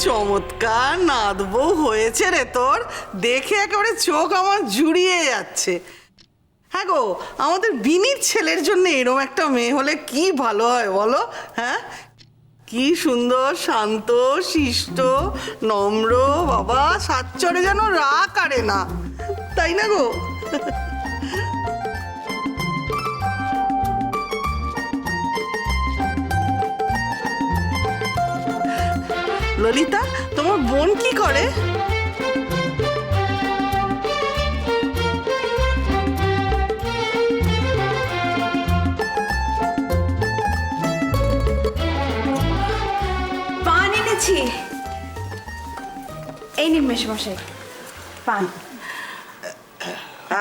চমৎকার নাত বউ হয়েছে রে তোর, দেখে একেবারে চোখ আমার জুড়িয়ে যাচ্ছে। হ্যাঁ গো, আমাদের বিনির ছেলের জন্য এরকম একটা মেয়ে হলে কি ভালো হয় বলো। হ্যাঁ, কি সুন্দর, শান্ত, শিষ্ট, নম্র, বাবা সাচ্চরে যেন রাগ কাড়ে না, তাই না গো? ললিতা, তোমার বোন কি করে? পান এনেছি, এই নিন মেশমশাই পান।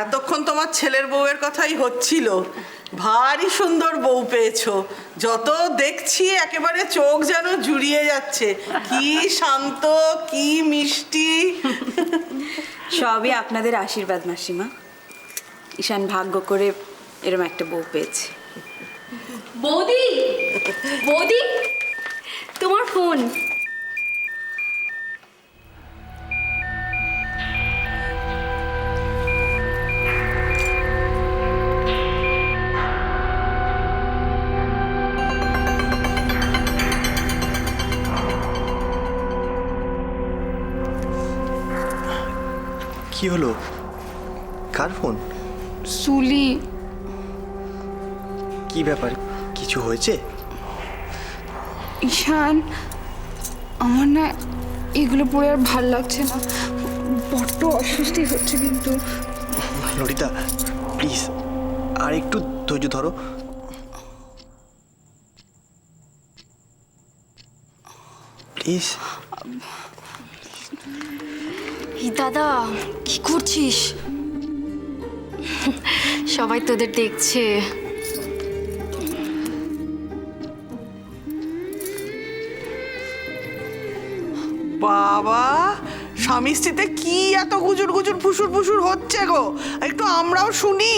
এতক্ষণ তোমার ছেলের বউয়ের কথাই হচ্ছিল। ভারী সুন্দর বউ পেয়েছো, যত দেখছি একেবারে চোখ যেন জুড়িয়ে যাচ্ছে। কি শান্ত, কি মিষ্টি। সবই আপনাদের আশীর্বাদ মাসিমা। ঈশান ভাগ্য করে এরম একটা বউ পেয়েছে। বৌদি, বৌদি, তোমার ফোন। কি হলো? কার ফোন? সুলি। কি ব্যাপার, কিছু হয়েছে? ঈশান, আমার না এগুলো পরে আর ভাল লাগছে না, বড্ড অস্বস্তি হচ্ছে। কিন্তু ললিতা প্লিজ আর একটু ধৈর্য ধরো। প্লিজ। এই দাদা, কি করছিস? সবাই তোদের দেখছে। বাবা, স্বামী স্ত্রীতে কি এত গুজুর গুজুর ফুসুর ফুসুর হচ্ছে গো, একটু আমরাও শুনি।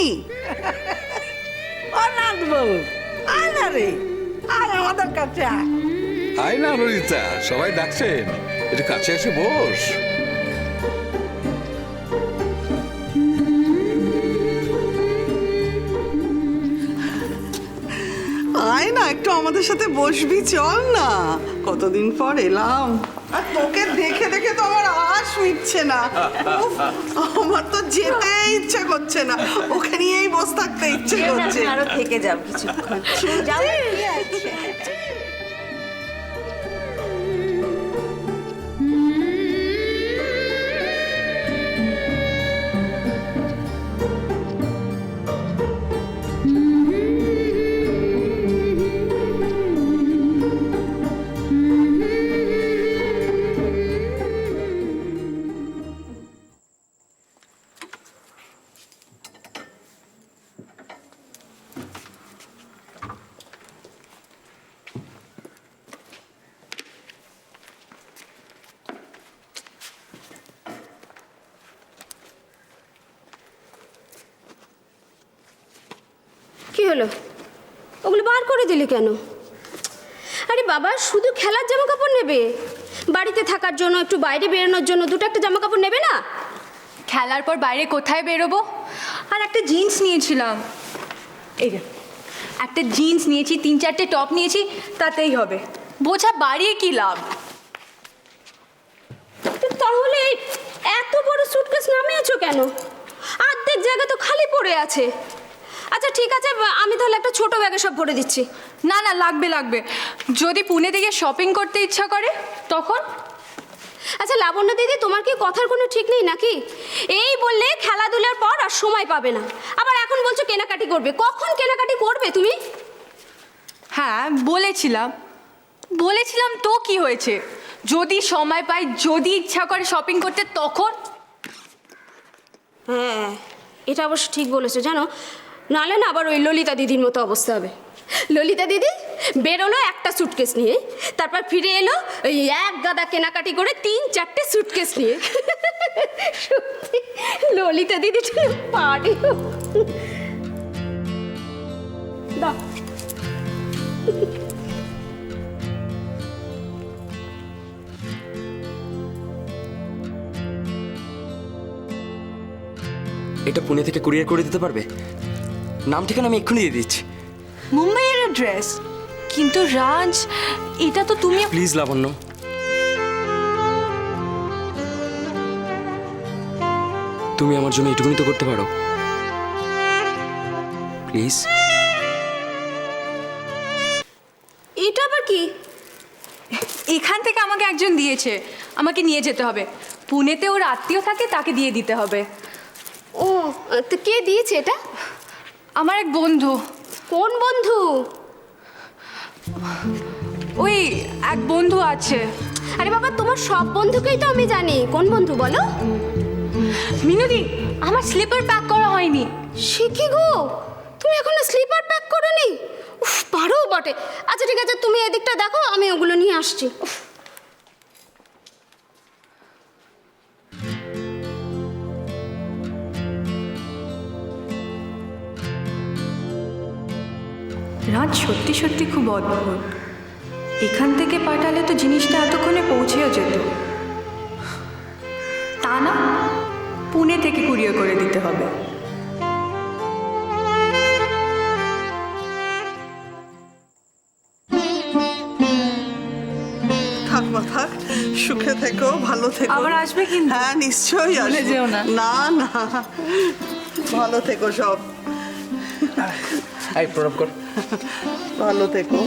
অনাথ বউ, আয় না রে, আয় আমাদের কাছে আয়। আয় না ললিতা, সবাই ডাকছেন, একটু কাছে এসে বস। আয় না, একটু আমাদের সাথে বসবি, চল না। কতদিন পর এলাম, আর তোকে দেখে দেখে তো আমার আশ মিটছে না। উফ, আমার তো যেতে ইচ্ছে করছে না, ওকে নিয়েই বসে থাকতে ইচ্ছে করছে। আরো থেকে যাও কিছুক্ষণ। যাও, কি আছে? কি হলো? ওগুলো বার করে দিলে কেন? আরে বাবা, শুধু খেলার জামা কাপড় নেবে? বাড়িতে থাকার জন্য, একটু বাইরে বেরোনোর জন্য দুটো একটা জামা কাপড় নেবে না? খেলার পর বাইরে কোথায় বেরোবো? আর একটা জিন্স নিয়েছিলাম, এই যে একটা জিন্স নিয়েছি, 3-4টে টপ নিয়েছি, তাতেই হবে। বোঝা বাড়িয়ে কি লাভ? তাহলে এত বড় সুটকেস নামিয়েছো কেন? অর্ধেক জায়গা তো খালি পড়ে আছে। আচ্ছা ঠিক আছে, আমি তাহলে একটা ছোট ব্যাগে সব ভরে দিচ্ছি। না না, লাগবে লাগবে। যদি পুনে থেকে শপিং করতে ইচ্ছা করে তখন? আচ্ছা লাবণ্য দিদি, তোমার কি কথার কোনো ঠিক নেই নাকি? এই বললে খেলাধুলার পর আর সময় পাবে না, আবার এখন বলছো কেনাকাটি করবে। কখন কেনাকাটি করবে তুমি? হ্যাঁ বলেছিলাম, বলেছিলাম তো কি হয়েছে? যদি সময় পাই, যদি ইচ্ছা করে শপিং করতে, তখন। হ্যাঁ, এটা অবশ্য ঠিক বলেছো জানো, নাহলে না আবার ওই ললিতা দিদির মতো অবস্থা হবে। ললিতা দিদি বেরোলো একটা সুটকেস নিয়ে, তারপর ফিরে এলো ওই এক গাদা কেনাকাটি করে 3-4টে সুটকেস নিয়ে। সত্যি ললিতা দিদি পারি। দাও। এটা পুনে থেকে কুরিয়ার করে দিতে পারবে? নাম ঠিকানা আমি এক্ষুনি দিয়ে দিচ্ছি। মুম্বাইয়ের অ্যাড্রেস? কিন্তু রাজ, এটা তো তুমি। প্লিজ লাবণ্য, তুমি আমার জন্য এটুকুনি তো করতে পারো, প্লিজ। এটা আবার কি? এখান থেকে আমাকে একজন দিয়েছে, আমাকে নিয়ে যেতে হবে। পুনেতে ওর আত্মীয় থাকে, তাকে দিয়ে দিতে হবে। ও, তো কে দিয়েছে এটা? আমার এক বন্ধু। কোন বন্ধু? ওই এক বন্ধু আছে। আরে বাবা, তোমার সব বন্ধুকেই তো আমি জানি। কোন বন্ধু বলো? মিনুদি, আমার স্লিপার প্যাক করা হয়নি। সে কি গো, তুমি এখনো স্লিপার প্যাক করোনি? উফ, পারো বটে। আচ্ছা ঠিক আছে, তুমি এদিকটা দেখো, আমি ওগুলো নিয়ে আসছি। উফ। রাজ সত্যি সত্যি খুব অদ্ভুত। এখান থেকে পাঠালে তো জিনিসটা এতক্ষণে পৌঁছেও যেত, তা না পুনে থেকে কুরিয়ার করে দিতে হবে। থাক মা থাক, সুখে থেকো, ভালো থেকো। আবার আসবে কিন্তু? হ্যাঁ নিশ্চয়ই ভুলে আসবো। যেও না। না না, ভালো থেকো সব, এই প্রণাম কর। ভালো থেকো।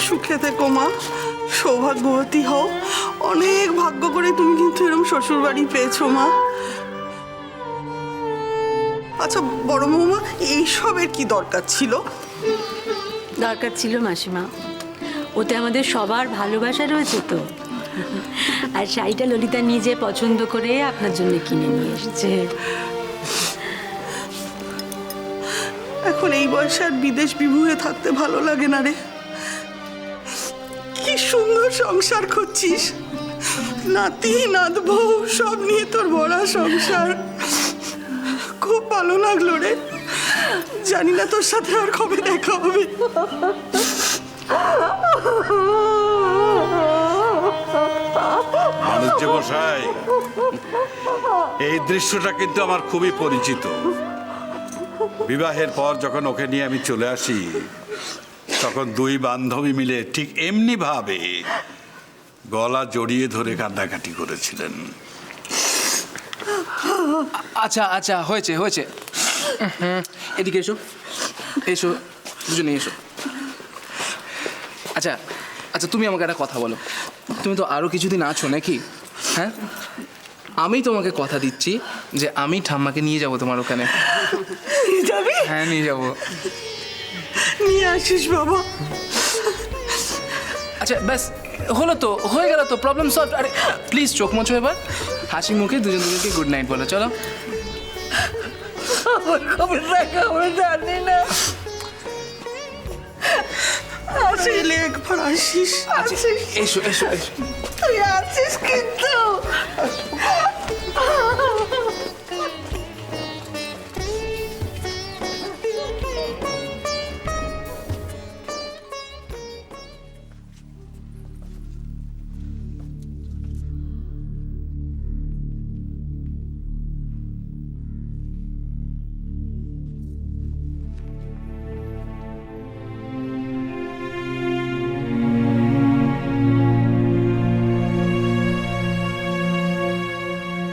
সুখে থেকো মা, সৌভাগ্যবতী হও। অনেক ভাগ্য করে তুমি কিন্তু এরকম শ্বশুর বাড়ি পেয়েছো মা। আচ্ছা বড় বৌমা, এইসবের কি দরকার ছিল? দরকার ছিল মাসিমা, ওতে আমাদের সবার ভালোবাসা রয়েছে তো। আর শাড়িটা ললিতা নিজে পছন্দ করে আপনার জন্য কিনে নিয়ে এসেছে। এখন এই বয়সে আর বিদেশ বিভুঁয়ে থাকতে ভালো লাগে না রে। কি সুন্দর সংসার করছিস, নাতি নাত বউ সব নিয়ে তোর বড় সংসার। খুব ভালো লাগলো রে। জানি না তোর সাথে আর কবে দেখা হবে। বাণিজ্য মশাই, এই দৃশ্যটা কিন্তু আমার খুবই পরিচিত। বিবাহের পর যখন ওকে নিয়ে আমি চলে আসি, তখন দুই বান্ধবী মিলে ঠিক এমনি ভাবে গলা জড়িয়ে ধরে কান্নাকাটি করেছিলেন। আচ্ছা আচ্ছা, হয়েছে হয়েছে। এদিকে এসো, এসো দুজনে এসো। আচ্ছা আচ্ছা, তুমি আমাকে একটা কথা বলো, তুমি তো আরও কিছুদিন আছো নাকি? হ্যাঁ, আমি তোমাকে কথা দিচ্ছি যে আমি ঠাম্মাকে নিয়ে যাবো তোমার ওখানে। যাবি? হ্যাঁ নিয়ে যাবো। নিয়ে আসিস বাবা। আচ্ছা ব্যাস, হলো তো, হয়ে গেল তো, প্রবলেম সলভ। আরে প্লিজ চোখ মোছো এবার, হাসি মুখে দুজনকে গুড নাইট বলো। চলো। খবর রাখা আমরা জানি না। আসলে একবার আসিস। আসিস, এসো এসো এসো। তুই আসিস কিন্তু।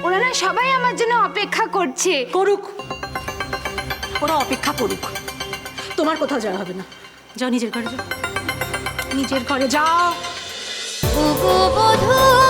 ওরা না সবাই আমার জন্য অপেক্ষা করছে। করুক, ওরা অপেক্ষা করুক, তোমার কোথাও যাওয়া হবে না। যাও নিজের ঘরে যাও, নিজের ঘরে যাও। ওগো বধূ